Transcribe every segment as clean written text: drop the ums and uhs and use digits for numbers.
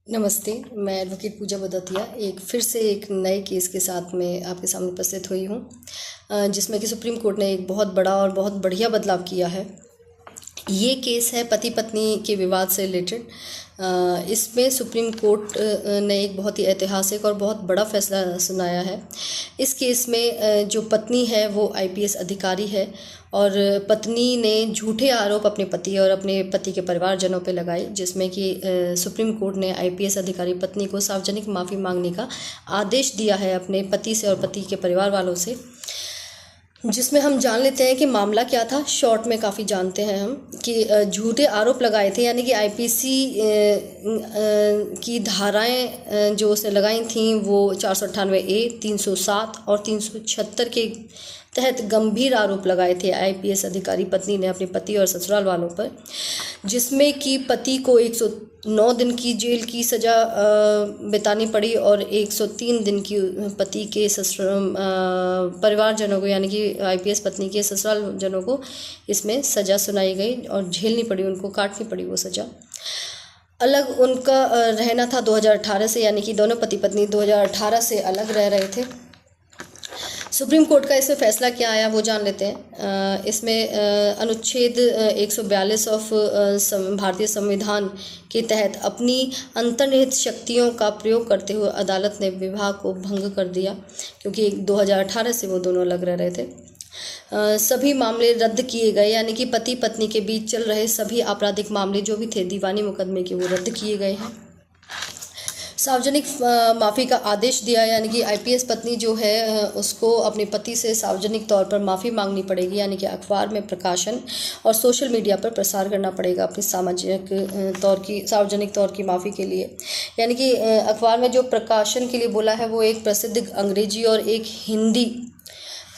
नमस्ते, मैं एडवोकेट पूजा बदौतिया फिर से एक नए केस के साथ में आपके सामने उपस्थित हुई हूँ, जिसमें कि सुप्रीम कोर्ट ने एक बहुत बड़ा और बहुत बढ़िया बदलाव किया है। ये केस है पति पत्नी के विवाद से रिलेटेड। इसमें सुप्रीम कोर्ट ने एक बहुत ही ऐतिहासिक और बहुत बड़ा फैसला सुनाया है। इस केस में जो पत्नी है वो आईपीएस अधिकारी है और पत्नी ने झूठे आरोप अपने पति और अपने पति के परिवारजनों पर लगाए, जिसमें कि सुप्रीम कोर्ट ने आईपीएस अधिकारी पत्नी को सार्वजनिक माफ़ी मांगने का आदेश दिया है अपने पति से और पति के परिवार वालों से। जिसमें हम जान लेते हैं कि मामला क्या था। शॉर्ट में काफ़ी जानते हैं हम कि झूठे आरोप लगाए थे, यानी कि आईपीसी की धाराएं जो उसने लगाई थी वो 498A, 307 और 376 के तहत गंभीर आरोप लगाए थे आईपीएस अधिकारी पत्नी ने अपने पति और ससुराल वालों पर, जिसमें कि पति को 109 दिन की जेल की सज़ा बितानी पड़ी और 103 दिन की पति के परिवारजनों को, यानी कि आईपीएस पत्नी के ससुराल जनों को इसमें सज़ा सुनाई गई और झेलनी पड़ी, उनको काटनी पड़ी वो सज़ा। अलग उनका रहना था 2018 से, यानी कि दोनों पति पत्नी 2018 से अलग रह रहे थे। सुप्रीम कोर्ट का इसमें फैसला क्या आया वो जान लेते हैं। इसमें अनुच्छेद 142 ऑफ भारतीय संविधान के तहत अपनी अंतर्निहित शक्तियों का प्रयोग करते हुए अदालत ने विवाह को भंग कर दिया, क्योंकि 2018 से वो दोनों अलग रह रहे थे। सभी मामले रद्द किए गए, यानी कि पति पत्नी के बीच चल रहे सभी आपराधिक मामले जो भी थे दीवानी मुकदमे के, वो रद्द किए गए हैं। सार्वजनिक माफ़ी का आदेश दिया, यानी कि आईपीएस पत्नी जो है उसको अपने पति से सार्वजनिक तौर पर माफ़ी मांगनी पड़ेगी, यानी कि अखबार में प्रकाशन और सोशल मीडिया पर प्रसार करना पड़ेगा अपनी सार्वजनिक तौर की माफ़ी के लिए। यानी कि अखबार में जो प्रकाशन के लिए बोला है वो एक प्रसिद्ध अंग्रेजी और एक हिंदी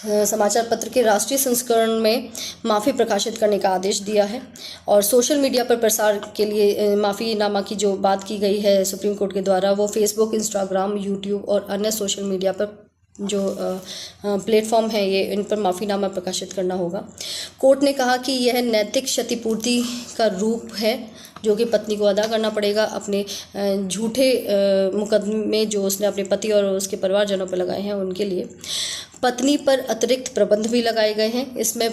समाचार पत्र के राष्ट्रीय संस्करण में माफ़ी प्रकाशित करने का आदेश दिया है। और सोशल मीडिया पर प्रसार के लिए माफ़ीनामा की जो बात की गई है सुप्रीम कोर्ट के द्वारा, वो फेसबुक, इंस्टाग्राम, यूट्यूब और अन्य सोशल मीडिया पर जो प्लेटफॉर्म है ये, इन पर माफ़ीनामा प्रकाशित करना होगा। कोर्ट ने कहा कि यह नैतिक क्षतिपूर्ति का रूप है जो कि पत्नी को अदा करना पड़ेगा अपने झूठे मुकदमे जो उसने अपने पति और उसके परिवारजनों पर लगाए हैं उनके लिए। पत्नी पर अतिरिक्त प्रबंध भी लगाए गए हैं। इसमें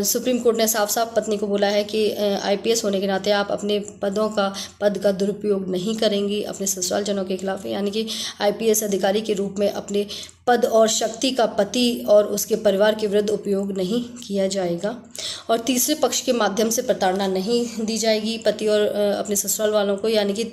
सुप्रीम कोर्ट ने साफ साफ पत्नी को बोला है कि आईपीएस होने के नाते आप अपने पद का दुरुपयोग नहीं करेंगी अपने ससुराल जनों के खिलाफ, यानी कि आईपीएस अधिकारी के रूप में अपने पद और शक्ति का पति और उसके परिवार के विरुद्ध उपयोग नहीं किया जाएगा। और तीसरे पक्ष के माध्यम से प्रताड़ना नहीं दी जाएगी पति और अपने ससुराल वालों को, यानी कि